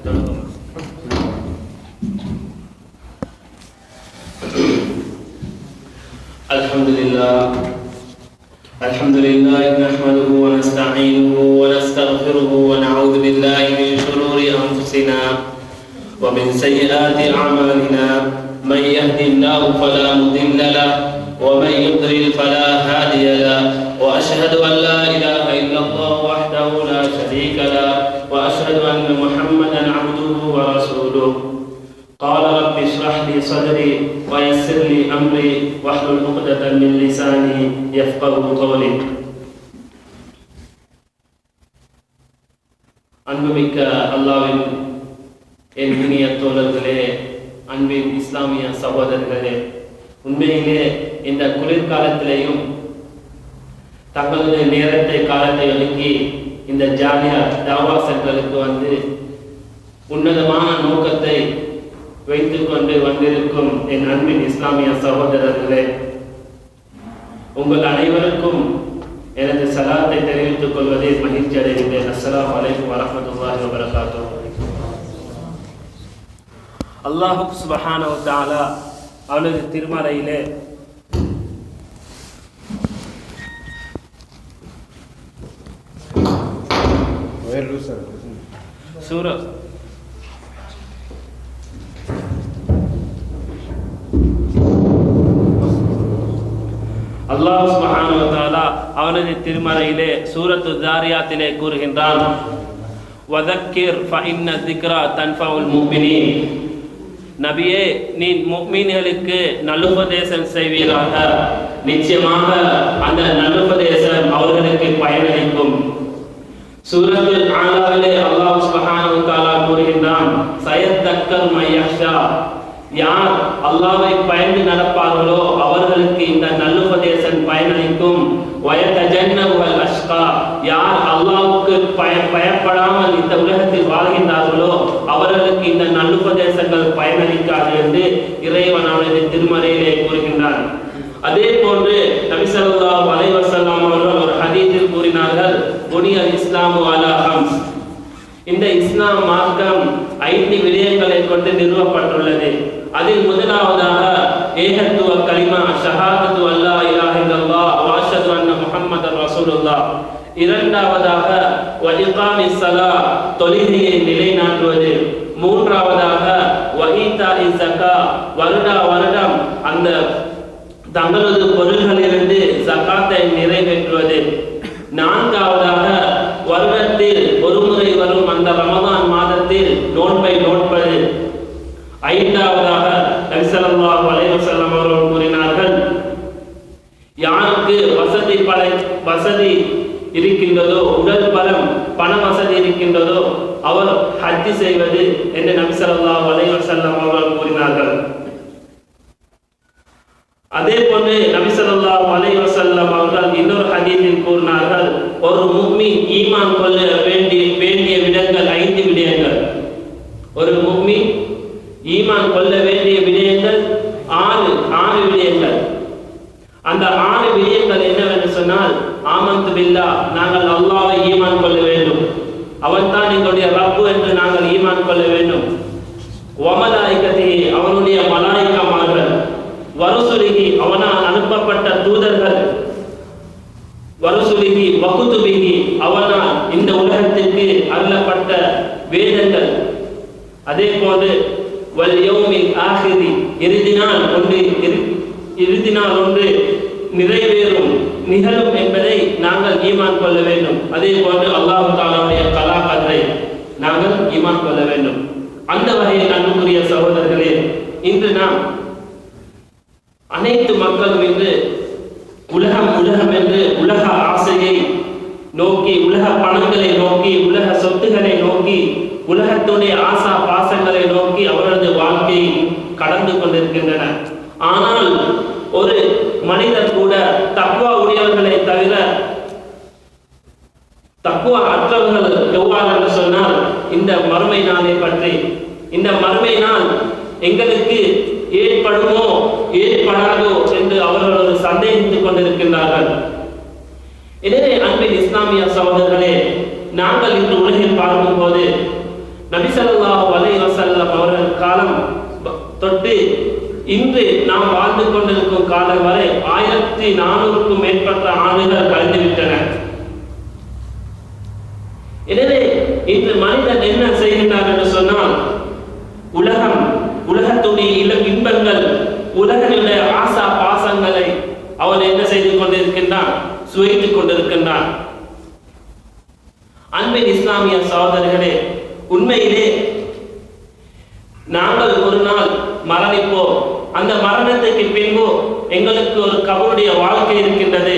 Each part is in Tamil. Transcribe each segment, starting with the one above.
الحمد لله نحمده ونستعينه ونستغفره ونعوذ بالله من شرور أنفسنا ومن سيئات أعمالنا من يهد الله فلا مضل له ومن يضلل فلا هادي له وأشهد أن لا إله إلا الله وحده لا شريك له وأشهد أن محمدا عبده ورسوله قال رب اشرح لي صدري ويسر لي أمري واحلل عقدة من لساني يفقهوا قولي. அன்புமிக்க அல்லாஹ்வின் என் இனிய தோழர்களே, அன்பின் இஸ்லாமிய சகோதரர்களே, உண்மையிலே இந்த குளிர்காலத்திலேயும் தங்களுடைய நேரத்தை காலத்தை ஒதுக்கி இந்த ஜாலியா தாவா சென்டருக்கு வந்து உன்னதமான நோக்கத்தை வைத்துக் கொண்டு வந்திருக்கும் என் அன்பின் இஸ்லாமிய சகோதரர்களே, உங்கள் அனைவருக்கும் எனது சலாத்தை தெரிவித்துக் கொள்வதில் மகிழ்ச்சி அடைகின்றேன். அஸ்ஸலாமு அலைக்கும் வரஹ்மத்துல்லாஹி வபரகாத்துஹு. அல்லாஹ் சுப்ஹானஹு வ தஆலா அவனது திருமறையிலே அல்லாஹ் சுப்ஹானஹு வ தஆலா அவனது திருமறையிலே சூரத்து தாரியாத்திலே கூறுகின்றான், வதக்கிர் ஃபஇன்ன ذிக்ரா தன்ஃபஉல் முஃமினீன். நபியே, நீ முஃமின்களுக்கு நல்லுபதேசம் செய்வீராக, நிச்சயமாக அந்த நல்லுபதேசம் அவர்களுக்கு பயனளிக்கும். சூரத்துல் ஆலாவிலே அல்லாஹ் சுப்ஹானஹு வ தஆலா கூறுகின்றான், சயத்தக்கர் மை யக்ஷா. யார் அல்லாஹ்வை பயந்து நடப்பார்களோ அவர்களுக்கு இந்த நல்லுபதேசம் பயனளிக்கும். வயதஜன்னபுல் அஷ்கா. யார் அல்லாஹ்வுக்கு பயப்படாமல் இந்த உலகத்தில் வாழ்கின்றார்களோ அவர்களுக்கு இந்த நல்லுபதேசங்கள் பயனளிக்காது என்று இறைவன் அவனது திருமறையிலே கூறுகின்றான். அதே போன்று நபி ஸல்லல்லாஹு அலைஹி வஸல்லம் அவர்கள் ஒரு ஹதீஸில் கூறினார்கள், புனியல் இஸ்லாமு அலா ஹம்ஸ். இந்த இஸ்லாம் மார்க்கம் 5 விடயங்களை கொண்டு நிறுவப்பட்டுள்ளது. அதில் முதலாவதாக ஏகத்துவ கலிமா ஷஹாதத்து அல்லா இலாஹ இல்லல்லாஹ் வ அஷ்ஹது அன்ன முஹம்மதர் ரசூலுல்லாஹ். இரண்டாவதாக வ இகாமிஸ் ஸலாத், தொழுகையை நிலைநாட்டுவது. மூன்றாவதாக வ ஈதாஇஸ் ஸகாத், வருடம் அந்த தங்களது பொருள்களிலிருந்து ஜகாத்தை நிறைவேற்றுவது. நான்காவதாக வருடத்தில் ஒருமுறை வரும் அந்த ரமதான் மாதத்தில் நோன்பை நோட்பது. ஐந்தாவதாக நபி ஸல்லல்லாஹு அலைஹி வஸல்லம் அவர்கள் கூறினார்கள், யாருக்கு வசதி இருக்கின்றதோ, உடல் பலம் பண வசதி இருக்கின்றதோ அவர் ஹஜ் செய்வது என்று நபி ஸல்லல்லாஹு அலைஹி வஸல்லம் அவர்கள் கூறினார்கள். அதே போன்று நபி ஸல்லல்லாஹு அலைஹி வஸல்லம் அவர்கள் இன்னொரு ஹதீஸில் கூறினார்கள், ஒரு முஃமின் ஈமான் கொள்ள வேண்டிய விடயங்கள் 5 விடயங்கள். ஒரு முஃமின் ஈமான் கொள்ள வேண்டிய விடயங்கள் 6 விடயங்கள். அந்த 6 விடயங்கள் என்னவென்று சொன்னால், ஆமன்து பில்லாஹ், நாங்கள் அல்லாஹ்வை ஈமான் கொள்ள வேண்டும், அவன் தான் எங்களுடைய ரப்பு என்று நாங்கள் ஈமான் கொள்ள வேண்டும். வமலாயிகத்திஹி, அவனுடைய மலாயிகமார்கள். வருசுலிஹி, அவனால் அனுப்பப்பட்ட தூதர்கள். வருசுலிஹி வகுதுபிஹி, அவனால் இந்த உலகத்திற்கு அருளப்பட்ட வேதங்கள். அதே போன்று வல் யௌமில் ஆஹிரி, இறுதி நாள் ஒன்று நிறைவேறும் நிகழும் என்பதை நாங்கள் ஈமான் கொள்ள வேண்டும். அதே போன்று அல்லாஹ் தஆலாவுடைய கலாக்கத்தை நாங்கள் ஈமான் கொள்ள வேண்டும். அந்த வகையில் அன்புக்குரிய சகோதரர்களே, இன்று நாம் அனைத்து மக்களும் இன்று உலகம் என்று உலக ஆசையை நோக்கி, உலக பணங்களை நோக்கி, உலக சொத்துக்களை நோக்கி, உலகத்துடைய ஆசா பாசங்களை நோக்கி அவரது வாழ்க்கையை கடந்து கொண்டிருக்கின்றன. ஆனால் ஒரு மனிதர் கூட தக்வா உடையவர்களை தவிர தக்வா அற்றவர்கள் எவ்வாறு என்று சொன்னால், இந்த மறுமை நாளை பற்றி, இந்த மறுமை நாள் எங்களுக்கு ஏற்படுமோ ஏற்படாதோ என்று அவர்கள் சந்தேகித்துக் கொண்டிருக்கின்றார்கள். எனவே அன்பின் இஸ்லாமிய சகோதரர்களே, நாங்கள் இன்று உலகில் பார்க்கும் போது நபி ஸல்லல்லாஹு நாம் வாழ்ந்து கொண்டிருக்கும் காலம் வரை 1400க்கும் மேற்பட்ட ஆண்டுகள் கழிந்துவிட்டன. எனவே இன்று மனிதன் என்ன செய்கின்றார் என்று சொன்னால், உலகத்துடைய இன்பங்கள், உலகினுடைய ஆசா பாசங்களை அவன் என்ன செய்து கொண்டிருக்கின்றான்? சுவைத்துக் கொண்டிருக்கின்றான். அன்பின் இஸ்லாமிய சகோதரர்களே, உண்மையிலே நாங்கள் ஒரு நாள் மரணிப்போம். அந்த மரணத்துக்கு பின்பு எங்களுக்கு ஒரு கபருடைய வாழ்க்கை இருக்கின்றது.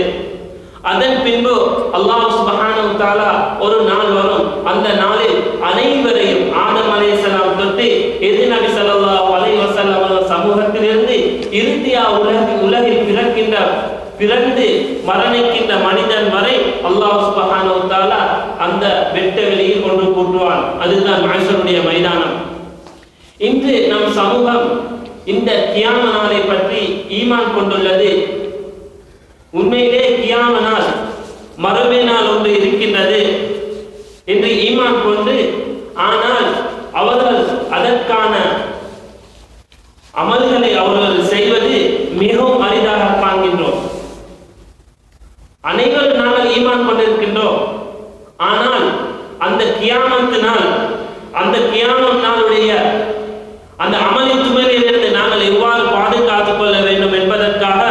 அதன் பின்பு அல்லாஹ் சுப்ஹானஹு வ தஆலா ஒரு நாள் வரும். அந்த நாளில் அனைவரையும் ஆதம் அலைஹிஸ்ஸலாம் தொட்டு நபி ஸல்லல்லாஹு அலைஹி வஸல்லம் சமூகத்திலிருந்து இறுதியா உலகில் பிறந்து மரணிக்கின்ற மனிதன் வரை அல்லாஹ் சுப்ஹானஹு வ தஆலா அந்த வெட்ட வெளியில் கொண்டு கூட்டுவான். அதுதான் மஹ்ஷருடைய மைதானம். இன்று நம் சமூகம் இந்த கியாம நாளை பற்றி ஈமான் கொண்டுள்ளது. உண்மையிலே கியாம நாள், மறுமை நாள் ஒன்று இருக்கின்றது என்று ஈமான் கொண்டு, ஆனால் அவர்கள் அதற்கான அமல்களை அவர்கள் செய்வது மிகவும் அரிதாக காண்கின்றோம். அனைவரும் நாங்கள் ஈமான் கொண்டிருக்கின்றோம். ஆனால் அந்த கியாமத்து நாள், அந்த கியாமத் நாளுடைய அந்த அமலின் துமையிலிருந்து நாங்கள் எவ்வாறு பாதுகாத்துக் கொள்ள வேண்டும் என்பதற்காக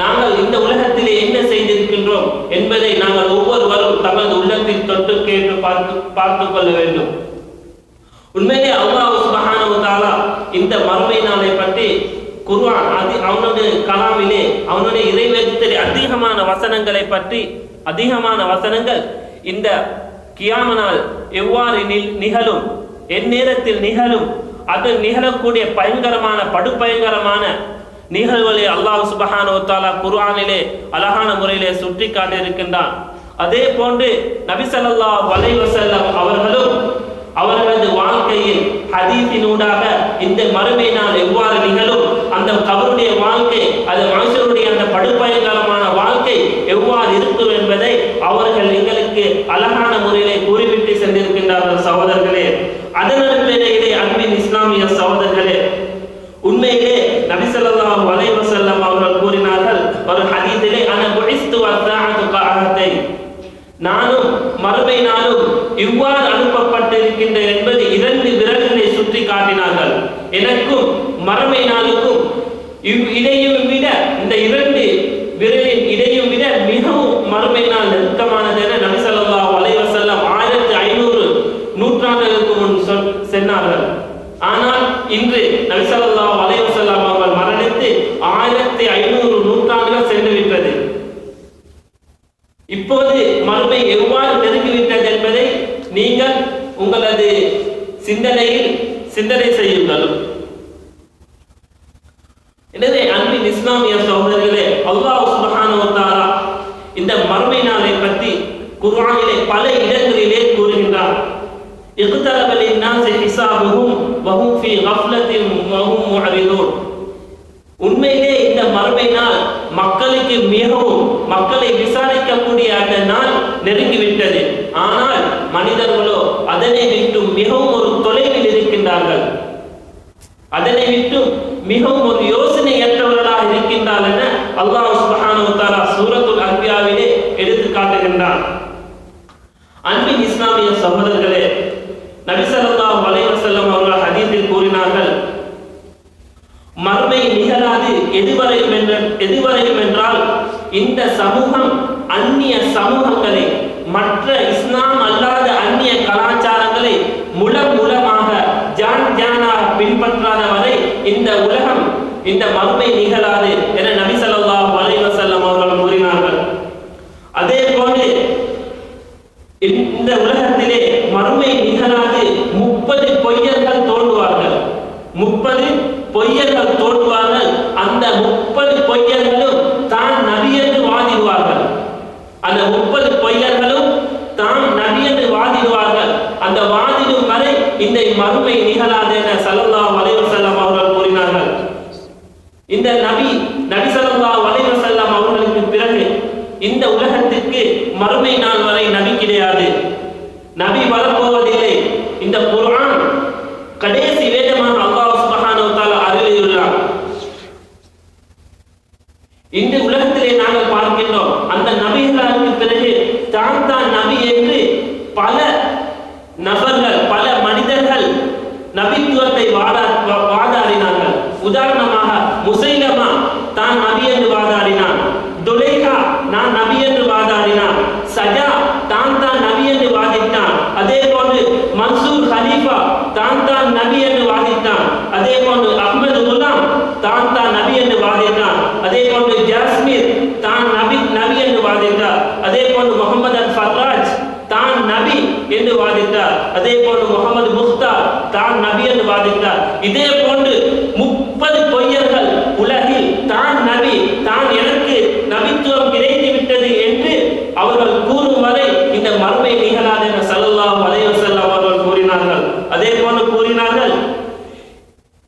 நாங்கள் இந்த உலகத்திலே என்ன செய்திருக்கின்றோம் என்பதை நாங்கள் ஒவ்வொருவரும் தமது உள்ளத்தில் தொட்டு கேட்டு பார்த்துக் கொள்ள வேண்டும். உண்மையிலே அல்லாஹ் சுப்ஹானஹு வ தஆலா இந்த மறுமை நாளை பற்றி குர்ஆன் அவனுடைய கலாமிலே, அவனுடைய இறைவேதத்திலே அதிகமான வசனங்களை பற்றி, அதிகமான வசனங்கள் இந்த கியாம நாள் எவ்வாறு நிகழும், எந்நேரத்தில் நிகழும், அது நிகழக்கூடிய பயங்கரமான படுபயங்கரமான நிகழ்வுகளை அல்லாஹ் சுப்ஹானஹு வ தஆலா குர்ஆனிலே அழகான முறையிலே சுட்டி காட்டியிருக்கின்றான். அதே போன்று நபி ஸல்லல்லாஹு அலைஹி வஸல்லம் அவர்களும் அவர்களது வாழ்க்கையில் ஹதீஸினூடாக இந்த மறுமை நாள் எவ்வாறு நிகழும், அந்த கபருடைய வாழ்க்கை, அது மனுஷருடைய அந்த படுபயங்கரமான வாழ்க்கை எவ்வாறு இருக்கும் என்பதை அவர்கள் எங்களுக்கு அழகான முறையிலே கூறிவிட்டு சென்றிருக்கின்றார்கள். சகோதரர்களே, அதன் அடிப்படையிலே அன்பின் இஸ்லாமிய சகோதரர்களே, உண்மையிலே நபி ஸல்லல்லாஹு அலைஹி வஸல்லம் அவர்கள் கூறினார்கள் ஒரு ஹதீஸிலே, அன புஇஸ்து வஸ்ஸாஅத்து கஅஹத்தை, நானும் மறுமை நாளும் இவ்வாறு அனுப்பப்பட்டிருக்கின்றேன் என்பது 2 விரல்களை சுற்றி காட்டினார்கள். எனக்கும் மறுமை நாளுக்கும் இடையும் விட, இந்த 2 விரலின் இடையும் விட மிகவும் மறுமை நாள் நெருக்கமானது என நபி ஸல்லல்லாஹு அலைஹி வஸல்லம் 1500 நூற்றாண்டுகளுக்கு முன் சொன்னார்கள். ஆனால் இன்று நபி ஸல்லல்லாஹு அலைஹி வஸல்லம் அவர்கள் மரணித்து 1500 நூற்றாண்டுகள் சென்றுவிட்டது. இப்போது மறுமை எவ்வாறு நெருங்கிவிட்டது என்பதை நீங்கள் உங்களது சிந்தனை செய்யுங்கள். எனவே அன்பின் இஸ்லாமிய சகோதரர்களே, அல்லாஹ் சுப்ஹானஹு வ தஆலா இந்த மறுமை நாளை பற்றி குர்ஆனிலே பல இடங்களிலே கூறுகின்றார். இக்தரப லின்னாஸி ஹிசாபுஹும் வஹும் ஃபீ கஃப்லத்தின் வஹும் முஅரிதூன். உண்மையிலே இந்த மறுமை நாள் மக்களுக்கு மிகவும், மக்களை விசாரிக்கக்கூடிய அந்த நாள் நெருங்கிவிட்டது. ஆனால் மனிதர்களோ அதனை விட்டு மிகவும் ஒரு தொலைவில் இருக்கின்றார்கள். அதனை விட்டு மிகவும் ஒரு யோசனையற்றவர்களாக இருக்கின்றார்கள் என அல்லாஹ் சுப்ஹானஹு வ தஆலா சூரத்துல் அன்பியாவிலே எடுத்து காட்டுகின்றான். அன்பின் இஸ்லாமிய சகோதரர்களே, நபி ஸல்லல்லாஹு அலைஹி வஸல்லம் அவர்கள் ஹதீஸில் கூறினார்கள், மறுமை நிகழாது எதுவரையும் என்றால் இந்த சமூகம் அந்நிய சமூகங்களை, மற்ற இஸ்லாம் அல்லாத அந்நிய கலாச்சாரங்களை மூலமாக ஜானாக பின்பற்றாத வரை இந்த உலகம், இந்த மறுமை நிகழாது என நபி ஸல்லல்லாஹு அலைஹி வஸல்லம் அவர்கள் கூறினார்கள். அதே போன்று இந்த உலகத்திலே மறுமை நிகழாது 30 பொய்யர்கள் தோன்றுவார்கள். 30 பொய்யர்கள் தோன்றுவார்கள். அந்த 30 பொய்யர்களும் தான் நபி என்று வாதிடுவார்கள். அந்த 30 பொய்யர்களும் தான் நபி என்று வாதிடுவார்கள். அந்த வாதிடும் வரை இந்த மறுமை நிகழாது என ஸல்லல்லாஹு அலைஹி வஸல்லம் அவர்கள் கூறினார்கள். இந்த நபி ஸல்லல்லாஹு அலைஹி வஸல்லம் அவர்களுக்கு பிறகு இந்த உலகத்திற்கு மறுமை நாள் வரை நபி கிடையாது. நபி வரப்போவதில்லை. இந்த குர்ஆன் கடைசி வேதமாக அல்லாஹ் சுப்ஹானஹு வ தஆலா அருளியுள்ளார். நபர்கள், பல மனிதர்கள் நபித்துவத்தை வாதாடினார்கள். உதாரணமாக முசைலமா தான் நபி என்று வாதாடினான், துலைஹா நான் நபி என்று வாதாடினான், சஜா தான் நபி என்று வாதிட்டான். அதே போன்று மன்சூர் ஹலீஃபா தான் நபி என்று வாதிட்டான். அதே போன்று அஹ்மது குலாம் தான் நபி என்று வாதிட்டான். அதே போன்று ஜாஸ்மீர் தான் நபி என்று வாதிட்டார். அதே போன்று முகமது அல் ஃபர்ராஜ் தான் நபி என்று வாதிட்டார். அதே போன்று முகமது முக்தார் தான் நபி என்று வாதிட்டார். இதே போன்று 30 பொய்யர்கள் உலகில் தான் நபி, தான் எனக்கு நபித்துவம் கிடைத்து விட்டது என்று அவர்கள் கூறும் வரை இந்த மறுமை நிகழாது என ஸல்லல்லாஹு அலைஹி வஸல்லம் அவர்கள் கூறினார்கள். அதே போன்று கூறினார்கள்,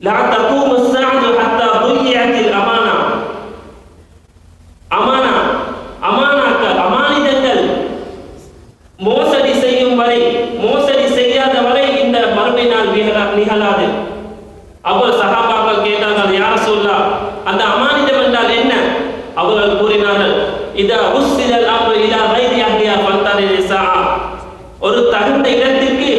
லா தகூமு ஸாஅத்து ஹத்தா துய்யத்தில் அமானா, அமானாக்கள் அமானிதங்கள் மோசடி செய்யும் வரை, மோசடி செய்யாத வரை இந்த மறுமை நாள் நிகழாது. அவர் சஹாபாக்கள் கேட்டார்கள், யா ரசூலல்லாஹ் அந்த அமானிதம் என்றால் என்ன? அவர்கள் கூறினார்கள், இதா உஸ்ஸிலல் அம்ரு இலா கைரி அஹ்லிஹா ஃபன்தரிஸ் ஸாஅ, ஒரு தகுந்த இடத்திற்கு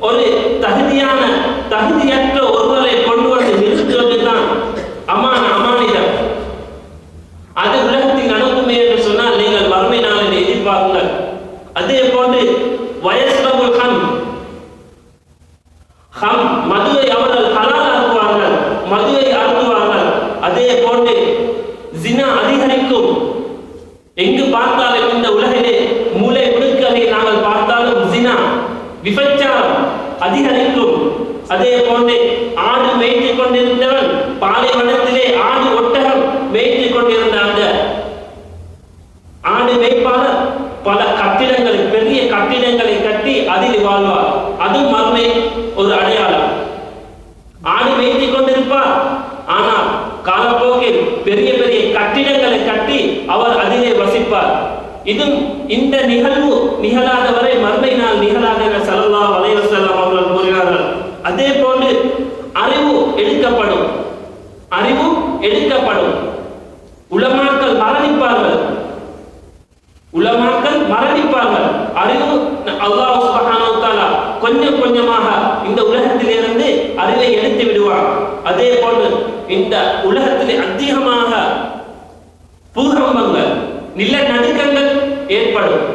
ஒரு தகுதியற்ற ஒருவரை கொண்டு வந்து நிறுத்துவதுதான் அமானிதம். அது உலகத்தில் நடக்குமே என்று சொன்னால் நீங்கள் மறுமை நாளில் எதிர்பார்க்குங்கள். அதே போன்று வயஸ்ரபுல் ஹம், மதுவை அவர்கள் ஹலால் ஆக்குவார்கள், மதுவை அருந்துவார்கள். அதே போன்று ஜினா அதிகரிக்கும். எங்கு பார்த்தாலும் இந்த உலகிலே மூலை முடுக்கலை நாங்கள் பார்த்தாலும் ஜினா, விபச்சாரம் அதிகரிக்கும். அதே போன்று ஆடு மேய்த்துக் கொண்டிருந்தவன் பாலைவனத்திலே ஆடு ஒட்டகம் மேய்த்துக் கொண்டிருந்த அந்த ஆடு மேய்ப்பாளர் பல கட்டிடங்களை, பெரிய கட்டிடங்களை கட்டி அதில் வாழ்வார். அது மறுமை ஒரு அடையாளம். ஆடு மேய்த்துக் கொண்டிருப்பார், ஆனால் காலப்போக்கில் பெரிய பெரிய கட்டிடங்களை கட்டி அவர் அதிலே வசிப்பார். இந்த நிகழ்வு நிகழாத வரை மறுமை நாள் நிகழாத என ஸல்லல்லாஹு அலைஹி வஸல்லம் அவர்கள் கூறினார்கள். அதே போன்று அறிவு எடுக்கப்படும். உலமாக்கள் மரணிப்பார்கள். அறிவு அல்லாஹ் சுப்ஹானஹு வ தஆலா கொஞ்சம் கொஞ்சமாக இந்த உலகத்திலிருந்து அறிவை எடுத்து விடுவார். அதே போன்று இந்த உலகத்திலே அதிகமாக பூகம்பங்கள், நிலநடுக்கங்கள் ஏற்படும்.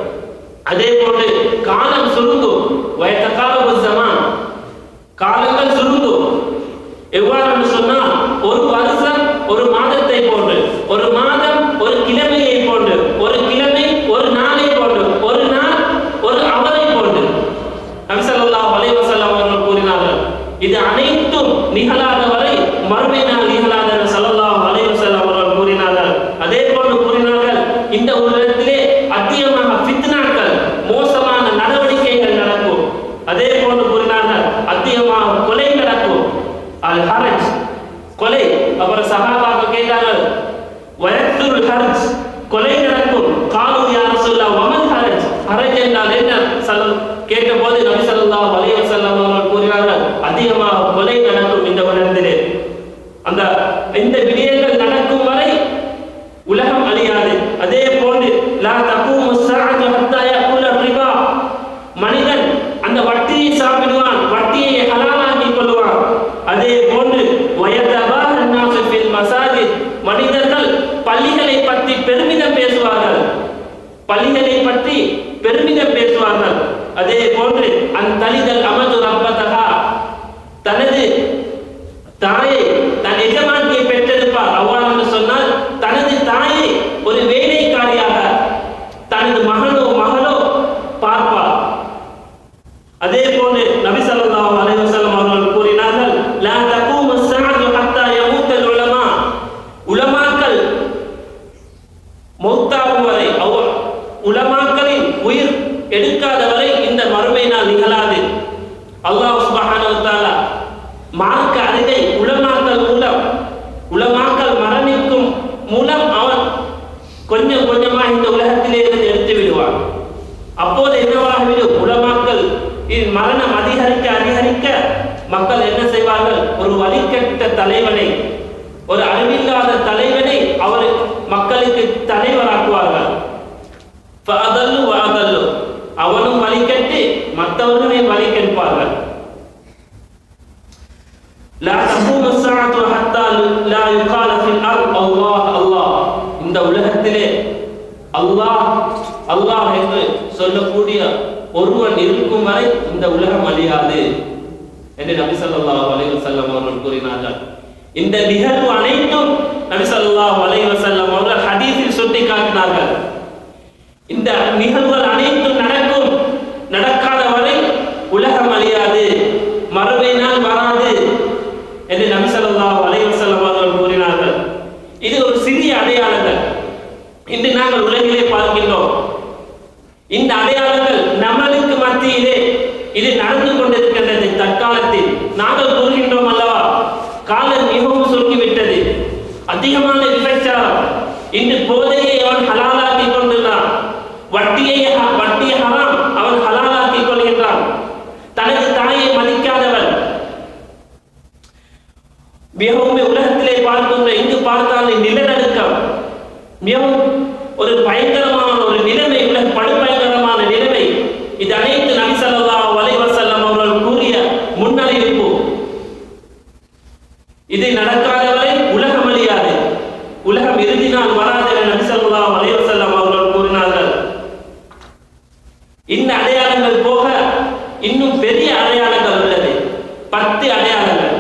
அதே போன்று காலம் சுருங்கும். வயத்தகாலபு ஸமான், காலங்கள் சுருங்கும். எவ்வாறு சொன்னால் ஒரு வருஷம் ஒரு மாதத்தை போன்று, ஒரு மாதம் ஒரு கிழமையை போன்று, ஒரு கிழமை ஒரு நாளை போன்று, ஒரு நாள் ஒரு அவரை போன்று நபி ஸல்லல்லாஹு அலைஹி வஸல்லம் அவர்கள் கூறினார்கள். இது அனைத்தும் நிகழாத வரை மறுமை நாள் நிகழாத என ஸல்லல்லாஹு அலைஹி வஸல்லம் அவர்கள் கூறினார்கள். அதே போன்று கூறினார்கள், இந்த உலகத்திலே அதிகமாக ஃபித்னாக்கள், மோசமான நடவடிக்கைகள் நடக்கும். அதே போன்று கூறினார்கள், அதிகமாக கொலை நடக்கும். அல் ஹரஜ், கொலை. அப்புறம் சஹாபாக்கள் கேட்டார்கள், வயக்துல் ஹர்ஜ், கொலை நடக்கும். காலு யா ரசூலல்லாஹ் வமல் ஹரஜ், ஹரஜ் என்றால் என்ன கேட்டபோது நபி ஸல்லல்லாஹு அலைஹி வஸல்லம் அவர்கள் கூறினார்கள், அதிகமாக கொலை நடக்கும் இந்த உலகத்திலே. இந்த விடயங்கள் நடக்கும் வரை உலகம் அழியாது. அதே போன்று லா தகூமு ஸாஅத்து ஹத்தா யகுல ரிபா, மனிதன் அந்த வட்டியை சாப்பிடுவான், வட்டியை ஹலாலாக்கிக் கொள்வான். அதே போன்று வயதபாஹ அன்னாஸு ஃபில் மசாஜித், மனிதர்கள் பள்ளிகளை பற்றி பெருமிதம் பேசுவார்கள். அதே போன்று அந்தலிதல் அமது ரப்பதஹா, தனது தாயை, தன் எஜமானியை பெற்றெடுப்பார். அவ்வாறு சொன்னால் தனது தாயை ஒரு வேலைக்காரியாக தனது மகனோ பார்ப்பார். அதே போன்று நபி ஸல்லல்லாஹு அலைஹி வஸல்லம் அவர்கள் கூறினார்கள், லா தகூமு ஸாஅத்து ஹத்தா யமூத்தல் உலமா, உலமாக்கள் மௌத்தாகும் வரை, உலமாக்களின் உயிர் எடுக்காத வரை இந்த மறுமை நாள் நிகழாது. அல்லாஹ் சுப்ஹானஹு வ தஆலா மார்க்க அறிவை உலமாக்கள் மரணிக்கும் மூலம் அவன் கொஞ்சம் கொஞ்சமாக இந்த உலகத்திலே இருந்து எடுத்து விடுவான். அப்போது என்னவாகிவிடும்? உலமாக்கள் மரணம் அதிகரிக்க மக்கள் என்ன செய்வார்கள்? ஒரு வழிகட்ட தலைவனை, ஒரு அறிவில்லாத தலைவனை அவர் மக்களுக்கு தலைவராக்குவார்கள். அவனும் வழிகட்டு மற்றவர்களை வழி கேட்பார்கள். லா தகூமு ஸாஅத்து ஹத்தா லா யுகால ஃபில் அர்த் அல்லாஹ் அல்லாஹ். இந்த உலகத்திலே அல்லாஹ் அல்லாஹ் என்று சொல்லக்கூடிய ஒருவன் இருக்கும் வரை இந்த உலகம் அழியாது என்று நபி ஸல்லல்லாஹு அலைஹி வஸல்லம் அவர்கள் கூறினார்கள். இந்த நிகழ்வு அனைத்தும் நபி ஸல்லல்லாஹு அலைஹி வஸல்லம் அவர்கள் ஹதீஸில் சுட்டி காட்டினார்கள். இந்த நிகழ்வுகள் அனைத்தும் நடக்கும், நடக்காத வரை உலகம் அழியாது, மறுமை நாள் வராது என்று நபி ஸல்லல்லாஹு அலைஹி வஸல்லம் அவர்கள் கூறினார்கள். இது ஒரு சிறிய அடையாளங்கள். இன்று நாங்கள் உலகிலே பார்க்கின்றோம். இந்த அடையாளங்கள் நம்மளுக்கு மத்தியிலே இது நடந்து கொண்டிருக்கின்றது. தற்காலத்தில் நாங்கள் கூறுகின்றோம் அல்லவா, காலம் மிகவும் சுருங்கிவிட்டது, அதிகமான விபச்சாரம், இன்று போதையை அவன் ஹலாலாக்கி கொண்டுள்ளான், வட்டியை ஹராம் அவன் ஹலாலாக்கி கொள்கின்றான், தனது தாயை மதிக்காதவன். மிகவும் உலகத்திலே பார்க்கின்ற இங்கு பார்த்தாலும் நிலநடுக்கம், மிகவும் ஒரு பயங்கரமான ஒரு நிலைமை, உலக படுபயங்கரமான நிலைமை. இது அனைத்து நபி ஸல்லல்லாஹு அலைஹி வஸல்லம் அவர்கள் கூறிய முன்னறிவிப்பு. இது நடக்காத வரை உலகம் அழியாது, உலகம் இறுதி நாள் வராது என நபி ஸல்லல்லாஹு அலைஹி வஸல்லம் அவர்கள் கூறினார்கள். இந்த அடையாளங்கள் போக இன்னும் பெரிய அடையாளங்கள் உள்ளது, 10 அடையாளங்கள்.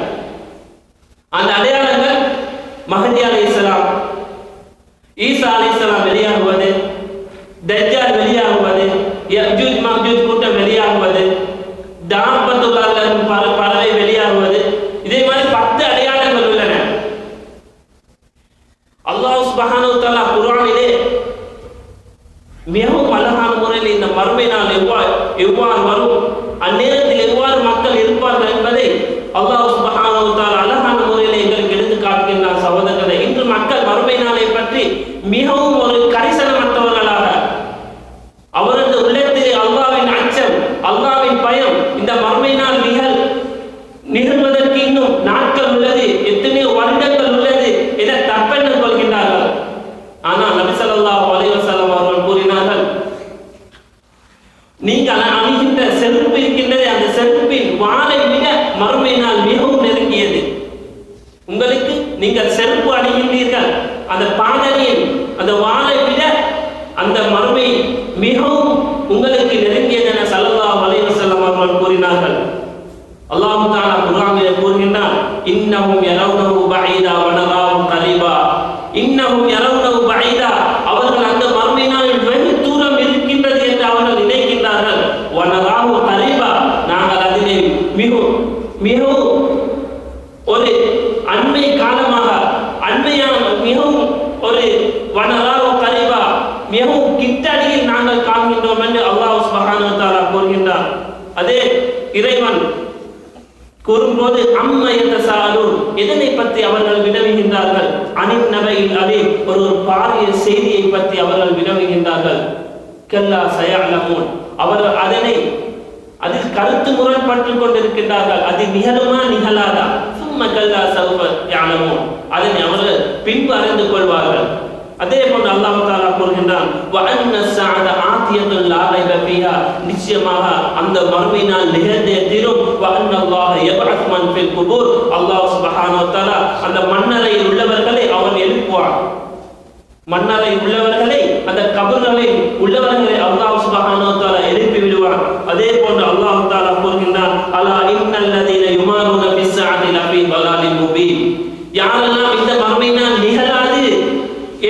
அந்த அடையாளங்கள் மஹதி அலைஹிஸ்ஸலாம், ஈசா அலைஹிஸ்ஸலாம் வெளியாகுவது, தஜ்ஜால் வெளியாகுவது, யஜூஜ் மஜூஜ் கூட்டம் வெளியாகுவது, தாபத்துல்லாஹ் பறவை வெளியாகுவது. இதே மாதிரி 10 அடையாளங்கள் உள்ளன. அல்லாஹ் சுப்ஹானஹு வ தஆலா குர்ஆனிலே மிகவும் அழகான முறையில் இந்த மறுமை நாள் எவ்வாறு வரும், அந்நேரத்தில் எவ்வாறு மக்கள் இருப்பார்கள் என்பதை அல்லாஹ் சுப்ஹானஹு வ தஆலா அழகான முறையில் எங்களுக்கு எடுத்து காட்டுகின்றார். சகோதரர்களே, இன்று மக்கள் மறுமை நாளை பற்றி மிகவும் ஒரு கரிசனமற்றவர்களாக, அவரது உள்ளத்திலே அல்லாஹ்வின் அச்சம், அல்லாஹ்வின் பயம், இந்த மறுமை நாள் நிகழ்வதற்கு இன்னும் நாட்கள் உள்ளது, எத்தனையோ வருடங்கள் உள்ளது என தப்பெண்ணம் கொள்கின்றார்கள். ஆனால் நபி ஸல்லல்லாஹு அலைஹி வஸல்லம் அவர்கள் கூறினார்கள், நீங்கள் அணிகின்ற செருப்பு இருக்கின்றது, அந்த செருப்பின் வாளை விட மறுமை நாள் மிகவும் நெருங்கியது. உங்களுக்கு நீங்கள் செருப்பு அணிகின்றீர்கள், அந்த பாதனையில் அந்த வாளை விட அந்த மறுமை மிகவும் உங்களுக்கு நெருங்கியது என ஸல்லல்லாஹு அலைஹி வஸல்லம் அவர்கள் கூறினார்கள். அல்லாஹ் தஆலா குர்ஆனிலே கூறுகின்றான், இன்னஹும் யரவுனஹு பஈதா வ நராஹு கரீபா. இன்னஹும் யரவுனஹு பஈதா, அவர்கள் அந்த மறுமை நாளில் வெகு தூரம் இருக்கின்றது என்று அவர்கள் நினைக்கின்றார்கள். வ நராஹு கரீபா, நாங்கள் அதிலே மிகவும் ஒரு அண்மை காலமாக, அண்மையான மிகவும் ஒரு வ நராஹு கரீபா, மிகவும் கிட்டடியில் நாங்கள் காண்கின்றோம் என்று அல்லாஹ் சுப்ஹானஹு வ தஆலா கூறுகின்றார். அதே இறைவன் கூறும்போது அம்மா யதசாலூன், இதனை பற்றி அவர்கள் வினவுகின்றார்கள். அனின் நபையில் அதீம், ஒரு பாரிய செய்தியை பற்றி அவர்கள் வினவுகின்றார்கள். கல்லா சயஅலமூன், அவர்கள் அதில் கருத்து முரண்பட்டுக் கொண்டிருக்கின்றார்கள். அது நிகழுமா நிகழாதா? சும்ம கல்லா சௌஃப யஅலமூன், அதனை அவர்கள் பின்பு அறிந்து கொள்வார்கள். அதே போன்று அல்லாஹ் தஆலா கூறுகின்றான், வ அன்ன ஸஅத ஆதியத்துல் லா ரைப ஃபீஹா, நிச்சயமாக அந்த மறுமை நாள் நிகழ்ந்தே தீரும். வ அன்னல்லாஹ யபஅத் மன் ஃபில் குபூர், அல்லாஹ் சுப்ஹானஹு வ தஆலா அந்த மண்ணறையில் உள்ளவர்களை அவன் எழுப்புவான். மண்ணறை உள்ளவர்களை, அந்த கபர்களில் உள்ளவர்களை அல்லாஹ் சுப்ஹானஹு வ தஆலா எழுப்பி விடுவான். அதே போன்று அல்லாஹ் தஆலா கூறுகின்றான், அலா இன்னல்லதீன யுமாரூன ஃபிஸ் ஸஅதி லஃபீ ضلالின் முபீன், யாரெல்லாம் இந்த மறுமை நாள் நிகழாது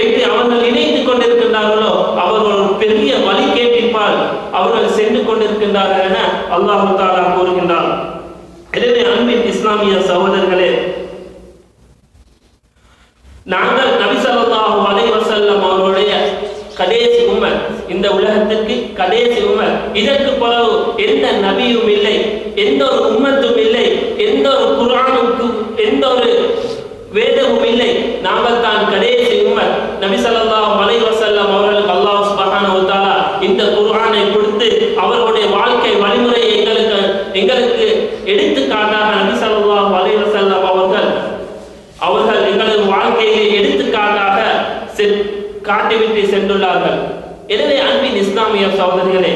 என்று அவர்கள் நினைத்துக் கொண்டிருக்கின்றார்களோ அவர்கள் ஒரு பெரிய வழிகேட்டிற்பால் அவர்கள் சென்று கொண்டிருக்கின்றார்கள் என அல்லாஹ் தஆலா கூறுகின்றான். எனவே அன்பின் இஸ்லாமிய சகோதரர்களே, நாங்கள் நபி ஸல்லல்லாஹு அலைஹி வஸல்லம் அவருடைய கடைசி உம்மத், இந்த உலகத்திற்கு கடைசி உம்மத். இதற்கு பிறகு எந்த நபியும் இல்லை, எந்த ஒரு உம்மத்தும் இல்லை, எந்த ஒரு குர்ஆனுக்கு எந்த ஒரு வேதமும் இல்லை. நாங்கள் தான் கடைசி உம்மத். நபி ஸல்லல்லாஹு அலைஹி வஸல்லம் அவர்களுக்கு அல்லாஹ் சுப்ஹானஹு வ தஆலா இந்த குர்ஆனை கொடுத்து அவர்களுடைய வாழ்க்கை வழிமுறையை எங்களுக்கு எடுத்துக்காட்டாக நபி ஸல்லல்லாஹு அலைஹி வஸல்லம் அவர்கள் எங்களது வாழ்க்கையிலே எடுத்துக்காட்டாக காட்டிவிட்டு சென்றுள்ளார்கள். எனவே அன்பின் இஸ்லாமிய சகோதரர்களே,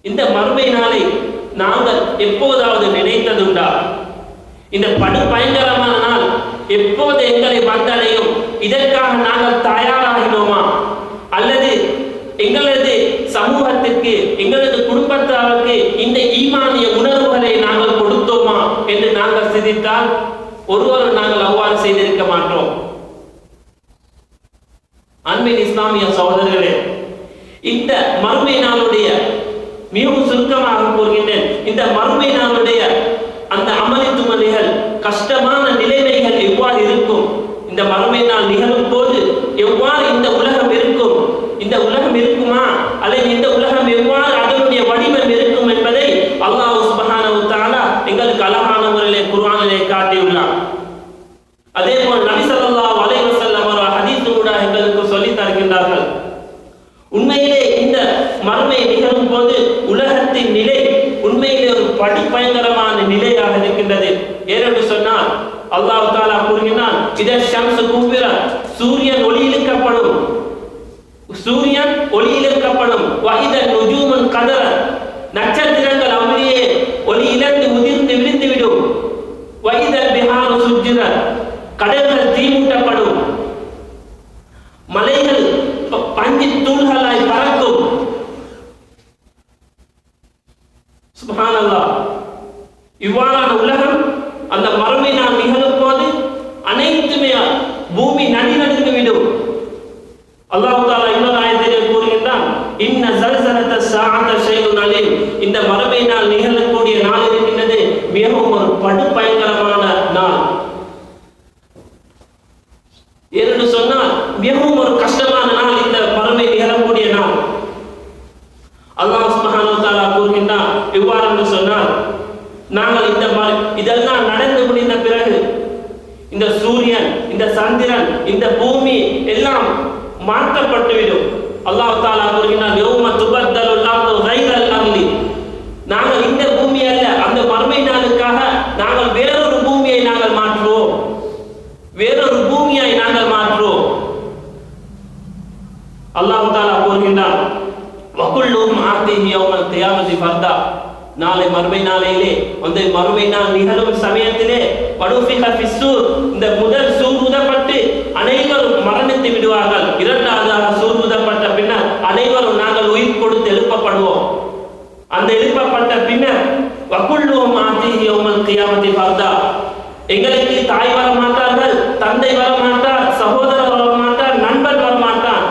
இந்த மறுமை நாளை நாங்கள் எப்போதாவது நினைத்ததுண்டா? இந்த படு பயங்கரமான நாள் எப்போது எங்களை வந்தடையும், இதற்காக நாங்கள் தயாராகினோமா? அல்லது எங்களது சமூகத்திற்கு, எங்களது குடும்பத்தாருக்கு இந்த ஈமானிய உணர்வுகளை நாங்கள் கொடுத்தோமா என்று நாங்கள் சிந்தித்தால் ஒருவரும் நாங்கள் அவ்வாறு செய்திருக்க மாட்டோம். அன்பின் இஸ்லாமிய சகோதரர்களே, இந்த மறுமை நாளுடைய மிகவும் சுருக்கமாக கூறுகின்றேன். இந்த மறுமை நாளுடைய அந்த அமளி துமளிகள், கஷ்டமான நிலைமைகள் எவ்வாறு இருக்கும், இந்த மறுமை நாள் நிகழும் போது எவ்வாறு இந்த உலகம் இருக்கும், இந்த உலகம் இருக்குமா அல்லது இந்த உலகம் எவ்வாறு அதனுடைய வடிவம் இருக்கும் என்பதை அல்லாஹ் சுப்ஹானஹு வ தஆலா எங்களுக்கு அழகான முறையிலே குர்ஆனிலே காட்டியுள்ளார். அதே போல் நபி ஸல்லல்லாஹு அலைஹி வஸல்லம் அவர்கள் ஹதீஸூடாக எங்களுக்கு சொல்லி தருகின்றார்கள். உண்மையிலே இந்த மறுமை நிகழும் போது உலகத்தின் நிலை உண்மையிலே ஒரு படு பயங்கரமான நிலையாக இருக்கின்றது. ஏனென்று சொன்னால் அல்லாஹ் தஆலா கூறுகிறான், இத ஷம்ஸு குபிரத், சூரியன் ஒளியிழுக்கப்படும், சூரியன் ஒளியிழுக்கப்படும். வஹித நுஜூமுன் கதரத், நட்சத்திரங்கள் அப்படியே ஒளி இழந்து உதிர்ந்து விழுந்துவிடும். வஹித பிஹாரு சுஜ்ஜிரத், கடல்கள் தீமூட்டப்படும். மலைகள் பஞ்சு தூள்களாய் பறக்கும். சுப்ஹானல்லாஹ். இவ்வாறான உலகம் அந்த மறுமை நாள் நிகழும் போது அனைத்துமே பூமி நடுநடுங்கி விடும். அல்லாஹ் தஆலா இன்னொரு ஆயத்திலே கூறுகின்றான், இன்ன ஸல்ஸலத ஸாஅத ஷைஉன் அலீம், இந்த மறுமை நாள் நிகழக்கூடிய நாள் இருக்கின்றது மிகவும் ஒரு படு பயங்கரமான நாள். என்று சொன்னால் மிகவும் ஒரு கஷ்டமான நாள் இந்த மறுமை நிகழக்கூடிய நாள். அல்லாஹ் சுப்ஹானஹு வ தஆலா கூறுகின்றான், இவ்வாறு என்று சொன்னால் நாங்கள் இதெல்லாம் நடந்து முடிந்த பிறகு இந்த சூரியன், இந்த சந்திரன், இந்த பூமி எல்லாம் மாற்றப்பட்டுவிடும். அல்லாஹ் தஆலா கூறுகின்றான், யௌம துபத்தலுல் அர்து கைரல் அர்லி, நாங்கள் இந்த பூமி அல்ல, அந்த மறுமை நாளுக்காக நாங்கள் வேறொரு பூமியை நாங்கள் மாற்றுவோம், வேறொரு பூமியை நாங்கள் மாற்றுவோம். அல்லாஹ் தஆலா கூறுகின்றான், வகுல்லுஹும் ஆதிஹி யௌமல் கியாமத்தி ஃபர்தா, நாளை மறுமை நாளையிலே, அந்த மறுமை நாள் நிகழும் சமயத்திலே வடுஃபிக ஃபிஸ்ஸூர், இந்த முதல் சூர் ஊதப்பட்டு அனைவரும் மரணித்து விடுவார்கள். இரண்டாவதாக சூர் ஊதப்பட்ட பின்னர் அனைவரும் நாங்கள் உயிர் கொடுத்து எழுப்பப்படுவோம். அந்த எழுப்பப்பட்ட பின்னர் வகுல்லுஹும் ஆதிஹி யௌமல் கியாமத்தி ஃபர்தா, எங்களுக்கு தாய் வர மாட்டார்கள், தந்தை வர மாட்டார், சகோதரர் வர மாட்டார், நண்பர் வர மாட்டார்,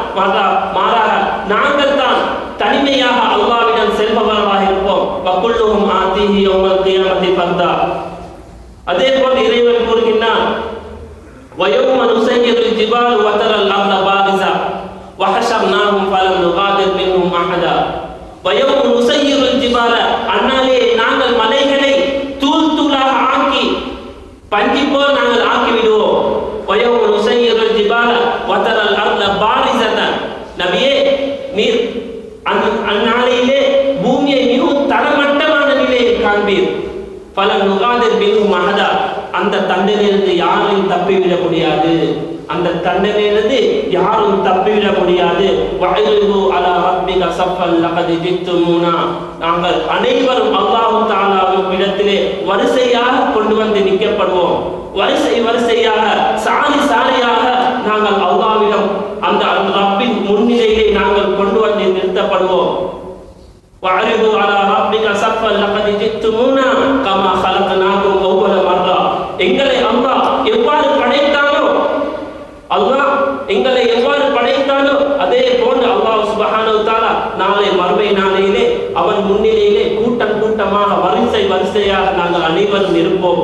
மாறாக நாங்கள் தான் தனிமையாக அல்லாஹ்விடம் செல்பவர்களாக இருப்போம். வகுல்லுஹும் ஆதிஹி யௌமல் கியாமத்தி ஃபர்தா. அதே போல் இறைவன் கூறுகின்றான், வயௌம நுஸய்யிருல் ஜிபால் வதரல் அர்த பாரிஸா வஹஷர்னாஹும் ஃபலம் நுகாதிர் மின்ஹும் அஹதா. வயௌம நுஸய்யிருல் ஜிபால, அன்னாலே நாங்கள் மலைகளை தூள் தூளாக ஆக்கி பஞ்சு போல் நாங்கள் ஆக்கி விடுவோம். வயௌம நுஸய்யிருல் ஜிபால வதரல் அர்த பாரிஸதன், நபியே நீர் அந்நாளையிலே பூமியை மிகவும் தரமட்டமான நிலையில் காண்பீர். பல நுகாதிர் மின்ஹும் அஹதா, அந்த தண்டனையிலிருந்து யாரும் தப்பிவிட முடியாது, அந்த தண்டனையிலிருந்து யாரும் தப்பிவிட முடியாது. வஅரிது அலா ரப்பிக ஸஃபல் லகத் ஜித்துமூனா, நாங்கள் அனைவரும் அல்லாஹ் தஆலாவின் இடத்திலே வரிசையாக கொண்டு வந்து நிற்கப்படுவோம். வரிசையாக சாரி சாரியாக நாங்கள் அல்லாஹ்விடம் அந்த ரப்பின் முன்னிலையிலே நாங்கள் கொண்டு வந்து நிறுத்தப்படுவோம். வஅரிது அலா ரப்பிக ஸஃபல் லகத் ஜித்துமூனா கமா خلقناக்கும் அவ்வல மர்ரா, எங்களை அல்லாஹ் எவ்வாறு படைத்தானோ, அல்லாஹ் எங்களை எவ்வாறு படைத்தானோ அதே போன்று அல்லாஹ் சுப்ஹானஹு வ தஆலா நாளை மறுமை நாளையிலே அவன் முன்னிலையிலே கூட்டம் கூட்டமாக வரிசையாக நாங்கள் அனைவரும் இருப்போம்.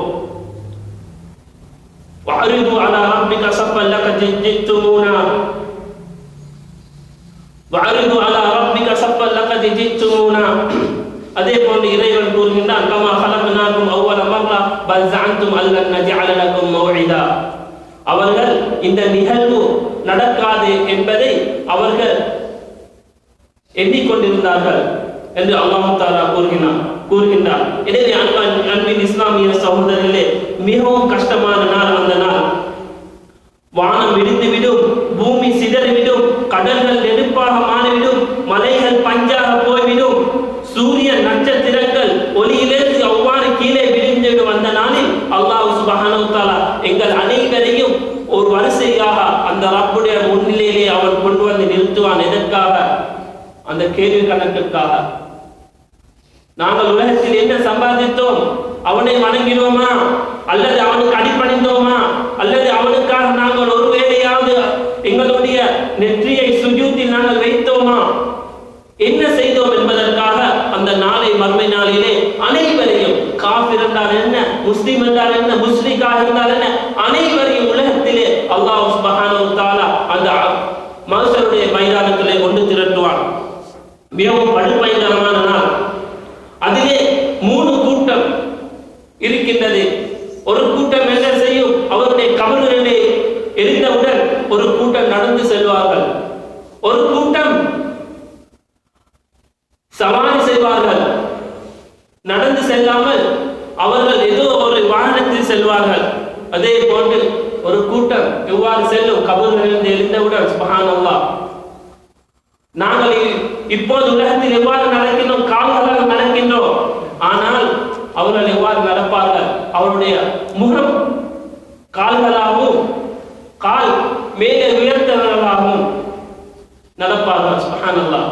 வஅரிது அலா ரப்பிக ஸஃபல் லகத் ஜித்துமூனா வஅரிது அலா ரப்பிக ஸஃபல் லகத் ஜித்துமூனா. அதே போன்று இறைவன் கூறுகின்றான், கமா خلقناக்கும் அவ்வல மர்ரா பல் ஸஅன்தும் அல்லன் நஜஅல லகும் மௌஇதா, அவர்கள் இந்த நிகழ்வு நடக்காது என்பதை அவர்கள் எண்ணிக்கொண்டிருந்தார்கள் என்று அல்லாஹ் தஆலா கூறுகின்றார். எனவே அன்பின் இஸ்லாமிய சகோதரர்களே, மிகவும் கஷ்டமான நாள் அந்த நாள். வானம் விடுத்துவிடும், பூமி சிதறிவிடும், கடல்கள் நெருப்பாக மாறிவிடும், மலைகள் பஞ்சாக போய்விடும், சூரிய நிறுத்துவான். எதற்காக? அந்த கேள்வி கணக்குக்காக. நாங்கள் உலகத்தில் என்ன சம்பாதித்தோம்? அவனை வணங்கினோமா அல்லது அவனுக்கு அடிபணிந்தோமா அல்லது அவனுக்காக நாங்கள் ஒரு வேளையாவது எங்களுடைய நெற்றியை சுஜூத்தில் நாங்கள் வைத்தோமா? என்ன செய்தோம் என்பதற்காக அந்த நாளை மறுமை நாளிலே அனைவரையும், காஃபிர் என்றால் என்ன, முஸ்லிம் என்றால் என்ன, முஸ்லிக்காக இருந்தால் என்ன, அனைவரையும் உலகத்திலே அல்லாஹ் சுப்ஹானஹு வ தஆலா அந்த மஹ்ஷருடைய மைதானத்திலே கொண்டு திரட்டுவான். மிகவும் படுபயங்கரமான நாள். அதிலே 3 கூட்டம் இருக்கின்றது. ஒரு கூட்டம் என்ன செய்யும்? அவருடைய கபர்களிலே எரிந்தவுடன் ஒரு கூட்டம் நடந்து செல்வார்கள். ஒரு கூட்டம் சவாரி செய்வார்கள். நடந்து செல்லாமல் அவர்கள் ஏதோ ஒரு வாகனத்தில் செல்வார்கள். அதே போன்று ஒரு கூட்டம் எவ்வாறு செல்லும்? கபர்களிலிருந்து எழுந்தவுடன் சுப்ஹானல்லாஹ். நாங்கள் இப்போது உலகத்தில் எவ்வாறு நடக்கின்றோம்? கால்களால் நடக்கின்றோம். ஆனால் அவர்கள் எவ்வாறு நடப்பார்கள்? அவருடைய முகம் கால்களாகவும் கால் மேலே உயர்த்தவர்களாகவும் நடப்பார்கள். சுப்ஹானல்லாஹ்.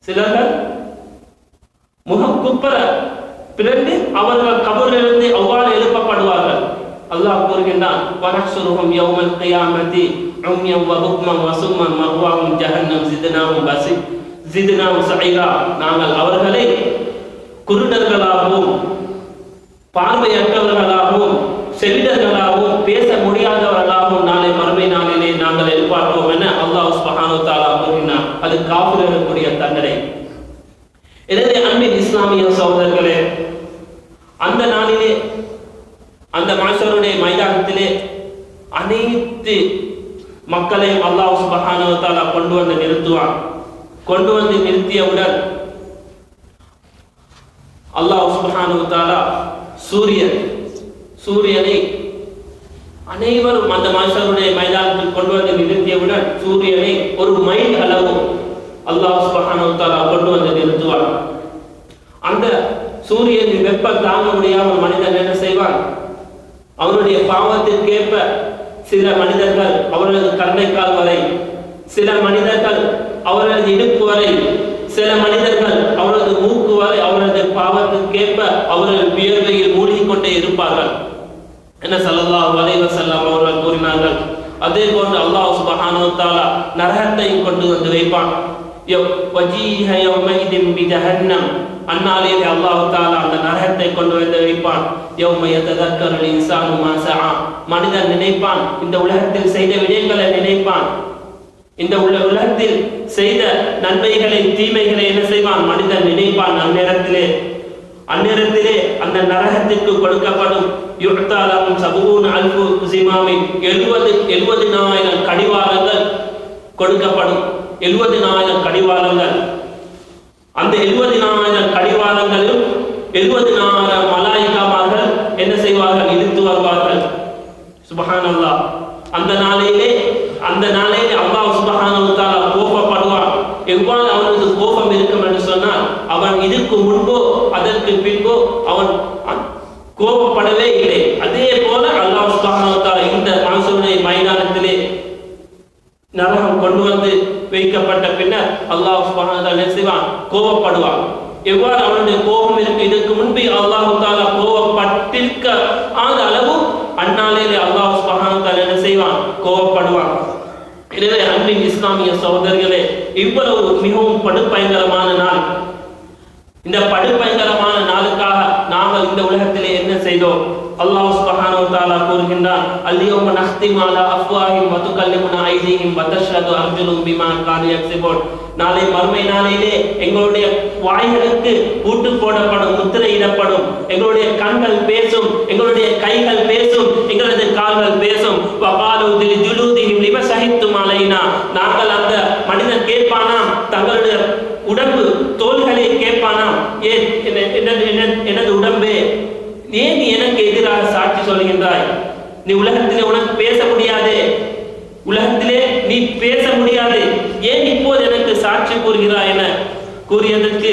சிலர்கள் முகம் குப்பர பிறந்து அவர்கள் கபரிலிருந்து அவ்வாறு எழுப்பப்படுவார்கள். அல்லாஹ் கூறுகின்றான், வனஹ்ஷுருஹும் யௌமல் கியாமத்தி உம்யன் வ புக்மன் வ சும்மன் மஅவாஹும் ஜஹன்னம் ஸித்னாஹும் ஸஈரா. நாங்கள் அவர்களை குருடர்களாகவும் பார்வையற்றவர்களாகவும் செவிடர்களாகவும் பேச முடியாதவர்களாகவும் நாளை மறுமை நாளிலே நாங்கள் எதிர்பார்ப்போம் என அல்லாஹ் சுப்ஹானஹு வ தஆலா கூறினார். அது காஃபிர்களுடைய தண்டனை. எனவே அன்பின் இஸ்லாமிய சகோதரர்களே, அந்த நாளிலே அந்த மஹ்ஷருடைய மைதானத்திலே அனைத்து மக்களையும் அல்லாஹ் சுப்ஹானஹு வ தஆலா கொண்டு வந்து நிறுத்துவான். கொண்டு வந்து நிறுத்தியவுடன் அல்லாஹ் சுப்ஹானஹு வ தஆலா சூரியனை அனைவரும் அந்த மஹ்ஷருடைய மைதானத்தில் கொண்டு வந்து நிறுத்தியவுடன் சூரியனை ஒரு மைல் அளவு அல்லாஹ் சுப்ஹானஹு வ தஆலா கொண்டு வந்து நிறுத்துவார். அந்த சூரியனின் வெப்பம் தாங்க முடியாமல் மனிதன் என்ன செய்வான்? அவனுடைய பாவத்திற்கேற்ப சில மனிதர்கள் அவரது கண்ணைக்கால் வரை, சில மனிதர்கள் அவரது இடுப்பு வரை, சில மனிதர்கள் அவரது மூக்கு வரை அவரது பாவத்திற்கேற்ப அவர்கள் வியர்வையில் மூழ்கிக் கொண்டே இருப்பார்கள் என ஸல்லல்லாஹு அலைஹி வஸல்லம் அவர்கள் கூறினார்கள். அதே போன்று அல்லாஹ் சுப்ஹானஹு வ தஆலா நரகத்தையும் கொண்டு வந்து வைப்பான். வஜீஹ யௌமைதின் பிஜஹன்னம். அந்நாளிலே அல்லாஹ் தஆலா அந்த நரகத்தை கொண்டு வந்து வைப்பான். யௌம யததக்கருல் இன்சானு மா ஸஆ. மனிதன் நினைப்பான், இந்த உலகத்தில் செய்த விடயங்களை நினைப்பான். இந்த உலகத்தில் செய்த நன்மைகளை தீமைகளை என்ன செய்வான்? மனிதன் நினைப்பான். அந்நேரத்திலே அந்த நரகத்திற்கு கொடுக்கப்படும் யுக்தாலஹும் 70,000 ஸிமாமின் 70,000 கடிவாளங்கள் கொடுக்கப்படும். 70,000 கடிவாளங்கள். அந்த 70,000 கடிவாளங்களும் 70,000 மலாயிகாமார்கள் என்ன செய்வார்கள்? இழுத்து வருவார்கள். சுப்ஹானல்லாஹ். அந்த நாளையிலே அல்லாஹ் சுப்ஹானஹு வ தஆலா கோபப்படுவான். எவ்வாறு அவனுக்கு கோபம் இருக்கும் என்று சொன்னால், அவன் இதற்கு முன்போ அதற்கு பின்போ அவன் கோபப்படவே இல்லை. அதே போல அல்லாஹ் சுப்ஹானஹு வ தஆலா இந்த மஹ்ஷருடைய மைதானத்திலே நரகம் கொண்டு வந்து வைக்கப்பட்ட பின்னர் அல்லாஹ் சுப்ஹானஹு வ தஆலா என்ன செய்வான்? கோபப்படுவான். எவ்வாறு அவனுடைய கோபம் இருக்கு? இதற்கு முன்பே அல்லாஹ் தஆலா கோபப்பட்டிருக்க அந்த அளவு அந்நாளிலே அல்லாஹ் சுப்ஹானஹு வ தஆலா என்ன செய்வான்? கோபப்படுவான். எனவே அன்பின் இஸ்லாமிய சகோதரர்களே, இவ்வளவு மிகவும் படுபயங்கரமான நாள். இந்த படுபயங்கரமான நாளுக்காக நாங்கள் இந்த உலகத்திலே என்ன செய்தோம்? அல்லாஹ் சுப்ஹானஹு வ தஆலா கூறுகின்றான், அல்-யௌம நஹ்திமு அலா அஃப்வாஹிஹிம் வ துகல்லிமுனா ஐதீஹிம் வ தஷ்ஹது அர்ஜுலுஹும் பிமா கானூ யக்ஸிபூன். நாளை மறுமை நாளிலே எங்களுடைய வாய்களுக்கு பூட்டு போடப்படும், முத்திரையிடப்படும். எங்களுடைய கண்கள் பேசும், எங்களுடைய கைகள் பேசும், எங்களது கால்கள் பேசும். வகாலு லிஜுலூதிஹிம் லிம ஷஹித்தும் அலைனா. நாங்கள் அந்த மனிதன் கேட்பானாம், தங்களுடைய உடம்பு தோள்களை கேட்பானாம், ஏன் எனது உடம்பே, ஏன் நீ எனக்கு எதிராக சாட்சி சொல்கின்றாய்? நீ உலகத்திலே உனக்கு பேச முடியாது, உலகத்திலே நீ பேச முடியாது, ஏன் இப்போது எனக்கு சாட்சி கூறுகிறாய் என கூறியதற்கு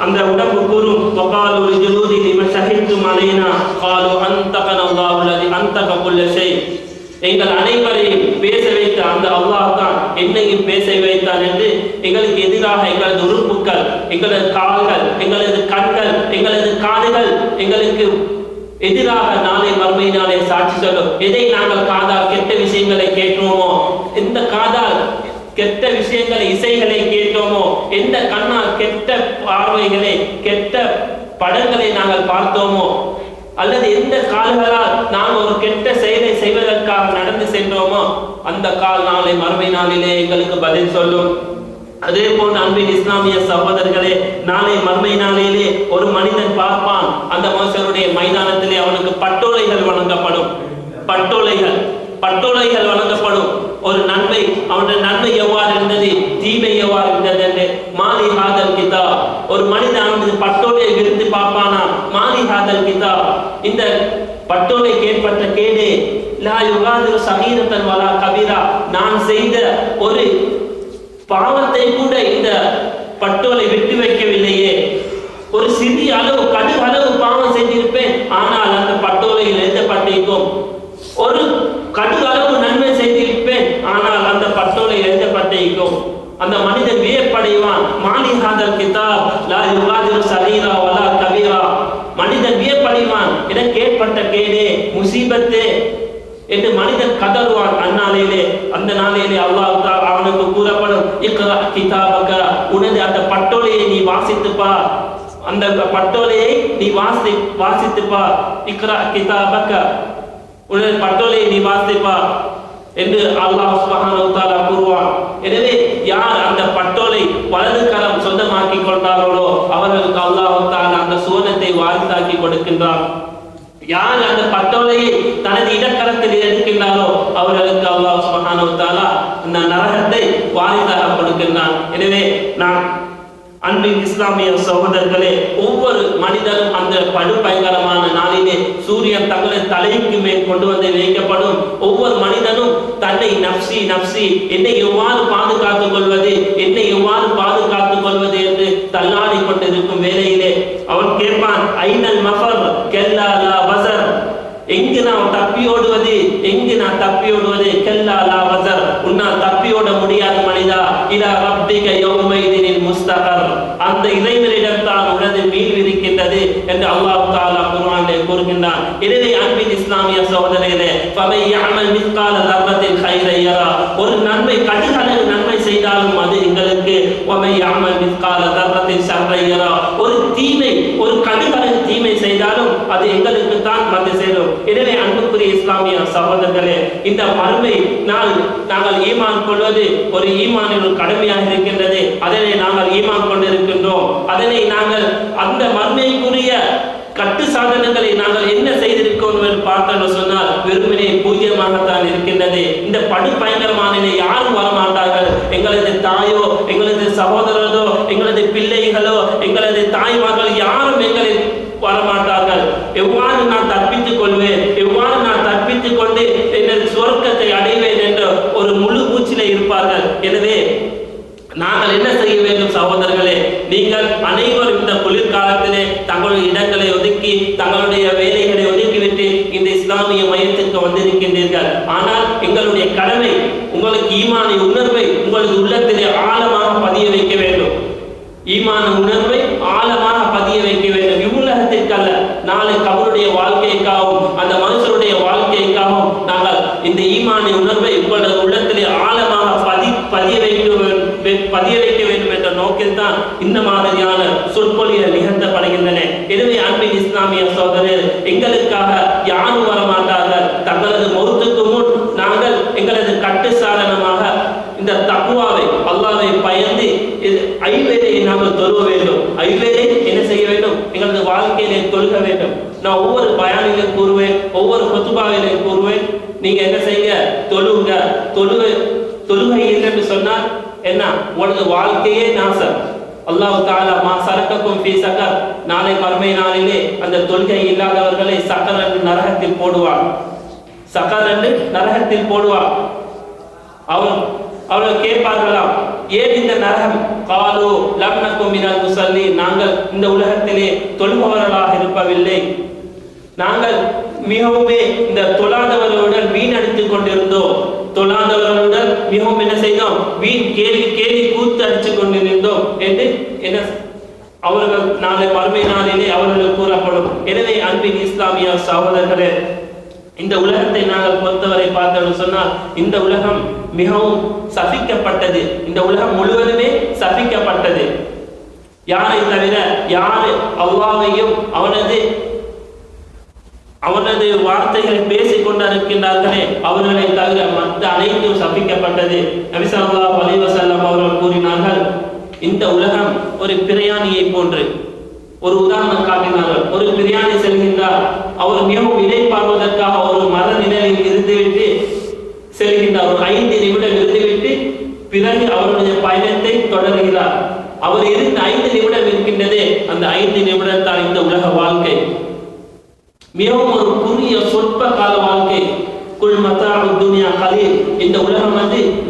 அந்த உடம்பு கூறும், வகாலு லிஜுலூதிஹிம் லிம ஷஹித்தும் அலைனா காலு அன்தகனல்லாஹு அல்லதி அன்தக குல்ல ஷை. எங்கள் அனைவரையும் பேச வைத்த அந்த அல்லாஹ் தான் என்னையும் பேச எங்களது கால்கள், எங்களது கண்கள், எங்களது காதுகள் எங்களுக்கு எதிராக நாளை மறுமை நாளை சாட்சி சொல்லும். எதை நாங்கள் காதால் கெட்ட விஷயங்களை கேட்டோமோ, எந்த காதால் கெட்ட விஷயங்களை இசைகளை கேட்டோமோ, எந்த கண்ணால் கெட்ட பார்வைகளை கெட்ட படங்களை நாங்கள் பார்த்தோமோ, அல்லது எந்த கால்களால் நாம் ஒரு கெட்ட செயலை செய்வதற்காக நடந்து சென்றோமோ, அந்த கால் நாளை மறுமை நாளிலே எங்களுக்கு பதில் சொல்லும். அதே போன்று அன்பின் இஸ்லாமிய சகோதரர்களே, நாளை மறுமை நாளிலே ஒரு மனிதன் பார்ப்பான், அந்த மனுஷனுடைய மைதானத்திலே அவனுக்கு பட்டோலைகள் வழங்கப்படும். பட்டோலைகள் வழங்கப்படும். ஒரு நன்மை, அவனுடைய நன்மை எவ்வாறு இருந்தது, தீமை எவ்வாறு இருந்தது என்று. மாலி ஹாதல் கிதாப், ஒரு மனிதன் அவனது பட்டோலையை விரித்து பார்ப்பானா, மாலி ஹாதல் கிதாப், இந்த பட்டோலைக்கு ஏற்பட்ட கேடு, லா யுகாதிரு சகீரத்தன் வலா கபீரா, நான் செய்த ஒரு பாவத்தை கூட இந்த பட்டோலை விட்டு வைக்கவில்லையே. ஒரு சிறிய அளவு, கடுகு அளவு பாவம் செய்திருப்பேன், ஆனால் அந்த பட்டோலையில் எழுதப்பட்டிருக்கும். ஒரு கடுகு அளவு நன்மை செய்திருப்பேன், ஆனால் அந்த பட்டோலை எழுதப்பட்டிருக்கும். அந்த மனிதன் வியப்படைவான். மாலி ஹாதல் கிதாப் லா யுகாதிரு சகீரா வலா கபீரா, மனிதன் வியப்படைவான், எனக்கு ஏற்பட்ட கேடே, முசீபத்தே என்று மனிதன் கதறுவான். அந்த நாளிலே அல்லாஹ் அவனுக்கு கூறப்படும், இக்ரா கிதாபக, உனது அந்த பட்டோலையை நீ வாசித்துப்பா, அந்த பட்டோலையை நீ வாசித்துப்பா, இக்ரா கிதாபக, உனது பட்டோலையை நீ வாசிப்பா என்று அல்லாஹ் சுப்ஹானஹு வ தஆலா கூறுவான். எனவே யார் அந்த பட்டோலை வலது கரம் சொந்தமாக்கி கொண்டார்களோ அவர்களுக்கு அல்லாஹ் தஆலா அந்த சுவனத்தை வாரிசாக்கி கொடுக்கின்றான். யார் அந்த பட்டோலையை தனது இடக்கரத்தில் எடுக்கின்றாரோ அவர்களுக்கு அல்லாஹ் சுப்ஹானஹு வ தஆலா அந்த நரகத்தை வாரிசாக கொடுக்கின்றான். எனவே நான் அன்பின் இஸ்லாமிய சகோதரர்களே, ஒவ்வொரு மனிதனும் அந்த படுபயங்கரமான நாளிலே சூரியன் தங்களது தலைக்கு மேல் கொண்டு வந்து வைக்கப்படும். ஒவ்வொரு மனிதனும் தன்னை நப்சி நப்சி, என்னை எவ்வாறு பாதுகாத்துக் கொள்வது, என்னை எவ்வாறு பாதுகாத்துக் கொள்வது என்று தள்ளாடி கொண்டிருக்கும் வேளையிலே அவன் கேட்பான், ஐனல் மஃபர் கல்லா லா வஸர், எங்கு நான் தப்பியோடுவது, எங்கு நான் தப்பியோடுவது, கல்லா லா வஸர், உன்னால் தப்பியோட முடியாது மனிதா, இலா ரப்பிக யௌமைதினில் முஸ்தகர், அந்த இறைவனிடம் தான் உனது மீள் இருக்கின்றது என்று அல்லாஹ் தஆலா குர்ஆனிலே கூறுகின்றான். எனவே அன்பின் இஸ்லாமிய சகோதரர்களே, ஃபமை யஅமல் மிஸ்கால தர்ரத்தின் கைரன் யரா, ஒரு நன்மை கடுகளவு நன்மை செய்தாலும் அது எங்களுக்கு, வமை யஅமல் மிஸ்கால தர்ரத்தின் ஷர்ரன் யரா, ஒரு தீமை, ஒரு கடுகளவு தீமை செய்தாலும் அது எங்களுக்கு தான் வந்து சேரும். எனவே அன்புக்குரிய இஸ்லாமிய சகோதரர்களே, இந்த மறுமை நாங்கள் ஈமான் கொள்வது ஒரு ஈமானின் ஒரு கடமையாக இருக்கின்றது. அதனை நாங்கள் ஈமான் கொண்டிருக்கின்றோம். அதனை நாங்கள் அந்த மறுமைக்குரிய கட்டு சாதனங்களை நாங்கள் என்ன செய்திருக்கோம் என்று பார்த்தோம் சொன்னால் வெறுமனே பூஜ்யமாகத்தான் இருக்கின்றது. இந்த படுபயங்கரமான யாரும் வரமாட்டார்கள். எங்களது தாயோ, எங்களது சகோதரரோ, எங்களது பிள்ளைகளோ, எங்களது தாய்மார்கள் யாரும் எங்களை வரமாட்டார்கள். எவ்வாறு நான் தப்பித்துக் கொள்வேன், எவ்வாறு நான் தப்பித்துக் கொண்டு எனது சொர்க்கத்தை அடைவேன் என்ற ஒரு முழு மூச்சிலே இருப்பார்கள். எனவே நாங்கள் என்ன செய்ய வேண்டும் சகோதரர்களே, நீங்கள் அனைவரும் இந்த குளிர்காலத்திலே தங்களுடைய இடங்களை ஒதுக்கி, தங்களுடைய வேலைகளை ஒதுக்கிவிட்டு இந்த இஸ்லாமிய மையத்திற்கு வந்திருக்கின்றீர்கள். ஆனால் எங்களுடைய கடமை உங்களுக்கு ஈமான உணர்வை உங்களது உள்ளத்திலே ஆழமாக பதிய வைக்க வேண்டும். ஈமான உணர்வை ஆழமாக பதிய வைக்க வேண்டும். இவ்வுலகத்திற்கு அல்ல, நாளை கபருடைய வாழ்க்கைக்காகவும் அந்த மனுஷருடைய வாழ்க்கைக்காகவும் நாங்கள் இந்த ஈமான உணர்வை உங்களது உள்ளத்திலே ஆழமாக பதிய வைக்க வேண்டும் என்ற நோக்கில் தான் இந்த மாதிரியான சொற்பொழிகள் நிகழ்த்தப்படுகின்றன. எனவே அன்பின் இஸ்லாமிய சகோதரர், எங்களுக்காக யாரும் வரமாட்டார்கள். தங்களது மௌத்துக்கு முன் நாங்கள் எங்களது கட்டு சாதனமாக இந்த தக்வாவை, அல்லாஹ்வை பயந்து ஐவேளை நாங்கள் தொழுக வேண்டும். ஐவேளை என்ன செய்ய வேண்டும், எங்களது வாழ்க்கையிலே தொழுக வேண்டும். நான் ஒவ்வொரு பயானிலும் கூறுவேன், ஒவ்வொரு குத்துபாவிலும் கூறுவேன், நீங்க என்ன செய்ய, தொழுங்க. தொழுகை இல்லைன்னு சொன்னால் என்ன, உங்களது வாழ்க்கையே நாசம். அல்லாஹ் தஆலா மா சரக்கக்கும் ஃபீ சகர், நாளை மறுமை நாளிலே அந்த தொழுகை இல்லாதவர்களை சகர் என்று நரகத்தில் போடுவார். சகர் என்று நரகத்தில் போடுவார். அவர்கள் கேட்பார்களாம், ஏன் இந்த நரகம்? காலு லம் நகும் மினல் முஸல்லீன், நாங்கள் இந்த உலகத்திலே தொழுபவர்களாக இருப்பவில்லை, நாங்கள் மிகவுமே இந்த தொழாதவர்களுடன் வீணடித்துக் கொண்டிருந்தோம், தொழாதவர்களுடன் மிகவும் என்ன செய்தோம், வீண் கேலி கூத்து அடித்துக் கொண்டிருந்தோம் என்று என்ன அவர்கள் நாளை மறுமை நாளிலே அவர்களுக்கு கூறப்படும். எனவே அன்பின் இஸ்லாமிய சகோதரர்களே, இந்த உலகத்தை நாங்கள் பொறுத்தவரை பார்த்தோம்னு சொன்னால் இந்த உலகம் மிகவும் சபிக்கப்பட்டது. இந்த உலகம் முழுவதுமே சபிக்கப்பட்டது. யாரை தவிர யாரு அல்லாஹ்வையும் அவனது வார்த்தைகளை பேசிக் கொண்டிருக்கின்றார்களே அவர்களை தவிர மற்ற அனைத்தும் சபிக்கப்பட்டது. நபி ஸல்லல்லாஹு அலைஹி வஸல்லம் அவர்கள் கூறினார்கள், இந்த உலகம் ஒரு பிரயாணியை போன்று. ஒரு உதாரணம் காட்டினார்கள். ஒரு பிரயாணி செல்கின்றார். அவர் மிகவும் இளைப்பாறுவதற்காக ஒரு மர நிழலில் இருந்துவிட்டு செல்கின்றார். ஒரு 5 நிமிடம் இருந்துவிட்டு பிறகு அவருடைய பயணத்தை தொடர்கிறார். அவர் இருந்த 5 நிமிடம் இருக்கின்றதே, அந்த 5 நிமிடம் தான் இந்த உலக வாழ்க்கை. மிகவும் ஒரு குறுகிய சொற்ப கால வாழ்க்கை. குல் மத்தாஉ துன்யா கலீல். இந்த உலகம்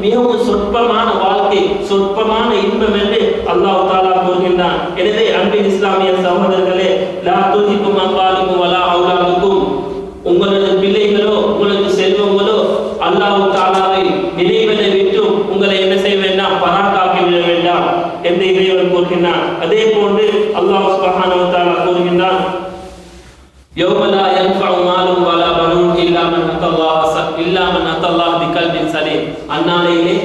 மிகவும் சொற்பமான வாழ்க்கை, சொற்பமான இன்பம் என்று அல்லாஹ் தஆலா கூறுகின்றான். எனவே அன்பின் இஸ்லாமிய சகோதரர்களே, லா துல்ஹிகும் அம்வாலுக்கும் வலா அவுலாதுக்கும், உங்களது பிள்ளைகளோ உங்களது செல்வங்களோ அல்லாஹ் தஆலாவை நினைவதை விட்டு உங்களை என்ன செய்ய வேண்டாம், பராக்காக்கி விட வேண்டாம் என்று இறைவன் கூறுகின்றான். அதே போன்று அல்லாஹ் சுப்ஹானஹு வ தஆலா கூறுகின்றான், யௌம லா யன்ஃபஉ மாலும் வலா பனூன் இல்லா மன் அத்தல்லாஹ் பிகல்பின் சலீம். அந்நாளையிலே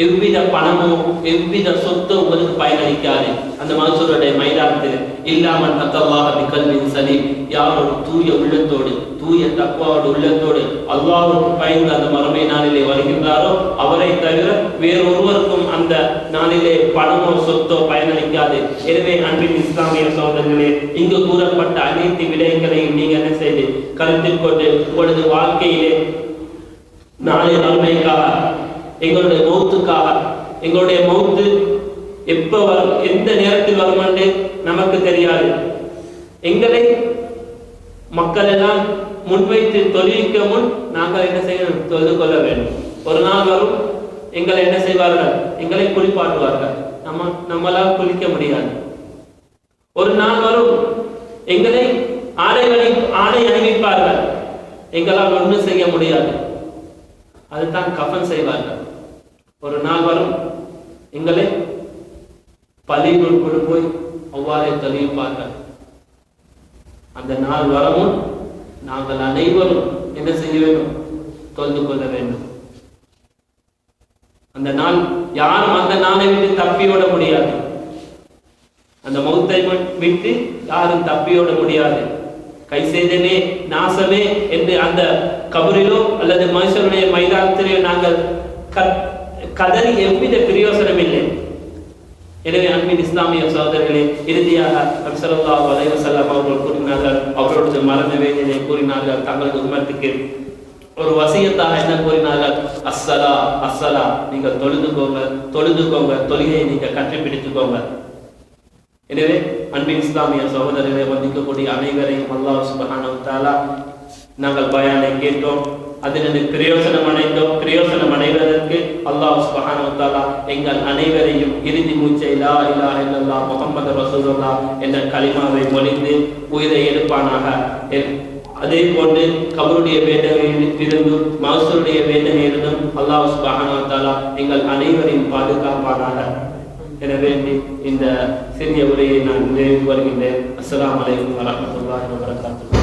எவ்வித பணமோ எவ்வித சொத்தோ உங்களுக்கு பயனளிக்காது. அந்த மஹ்ஷருடைய மைதானத்தில் இல்லா மன் அத்தல்லாஹ் பிகல்பின் சலீம், யார் ஒரு தூய உள்ளத்தோடு தூய தக்வாவோட உள்ளத்தோடு அல்லாஹ்வுக்கு பயந்து அந்த மறுமை நாளிலே வருகின்றாரோ அவரை தவிர வேறொருவருக்கும் அந்த நாளிலே பணமோ சொத்தோ பயனளிக்காது. எனவே அன்பின் இஸ்லாமிய சகோதரர்களே, இங்கு கூறப்பட்ட அனைத்து விடயங்களையும் நீங்க என்ன செய்து கருத்தில் கொண்டு உங்களது வாழ்க்கையிலே நாளை நன்மைக்காக, எங்களுடைய மௌத்துக்காக, எங்களுடைய மௌத்து எப்ப வரும், எந்த நேரத்தில் வரும் என்று நமக்கு தெரியாது. எங்களை மக்கள் எல்லாம் முன்வைத்து தொழுவிக்க முன் நாங்கள் என்ன செய்யணும், தொழுது கொள்ள வேண்டும். ஒரு நாள் வரும், எங்களை என்ன செய்வார்கள், எங்களை குளிப்பாட்டுவார்கள். நம்மளால் குளிக்க முடியாது. ஒரு நாள் வரும், எங்களை ஆடை அணிவிப்பார்கள். எங்களால் ஒன்றும் செய்ய முடியாது. அதுதான் கஃபன் செய்வார்கள். ஒரு நாள் வரும், எங்களை பள்ளியில் கொண்டு போய் அவ்வாறே தொழுவிப்பார்கள். அந்த நாள் வரவும் நாங்கள் அனைவரும் என்ன செய்ய வேண்டும், தொழுது கொள்ள வேண்டும். அந்த நாள் யாரும் அந்த நாளை விட்டு தப்பியோட முடியாது. அந்த மௌத்தை விட்டு யாரும் தப்பியோட முடியாது. கை செய்தனே நாசமே என்று அந்த கபரிலோ அல்லது மனுஷனுடைய மைதானத்திலே நாங்கள் கதறி எவ்வித பிரயோசனம் இல்லை. எனவே அன்பின் இஸ்லாமிய சகோதரர்களே, இறுதியாக நபி ஸல்லல்லாஹு அலைஹி வஸல்லம் அவர்கள் கூறினார்கள், அவர்களுடைய மரண வேதனையை கூறினார்கள். தங்களது உம்மத்துக்கு ஒரு வசியத்தாக என்ன கூறினார்கள், அஸ்ஸலா அஸ்ஸலா, நீங்கள் தொழுதுகோங்க, தொழுகையை நீங்க கற்றுப்பிடித்துக்கோங்க. எனவே அன்பின் இஸ்லாமிய சகோதரர்களை வந்திக்கக்கூடிய அனைவரையும் அல்லாஹ் சுப்ஹானஹு வ தஆலா நாங்கள் பயானை கேட்டோம், அதிலிருந்து பிரயோசனம் அடைவதற்கு அல்லாஹ் சுப்ஹானஹு வ தஆலா எங்கள் அனைவரையும் இறுதி மூச்சை லா இலாஹ இல்லல்லாஹ் முஹம்மது ரசூலுல்லாஹ் என்ற கலிமாவை மொழிந்து உயிரை எடுப்பானாக. அதே போன்று கபருடைய வேதனையிலிருந்தும் மஹ்ஷருடைய வேதனையிலிருந்தும் அல்லாஹ் சுப்ஹானஹு வ தஆலா எங்கள் அனைவரையும் பாதுகாப்பானாக. எனவே இந்த சிறிய உரையை நான் நிறைவு வருகின்றேன். அஸ்ஸலாமு அலைக்கும் வரஹ்மத்துல்லாஹி வபரகாத்துஹு.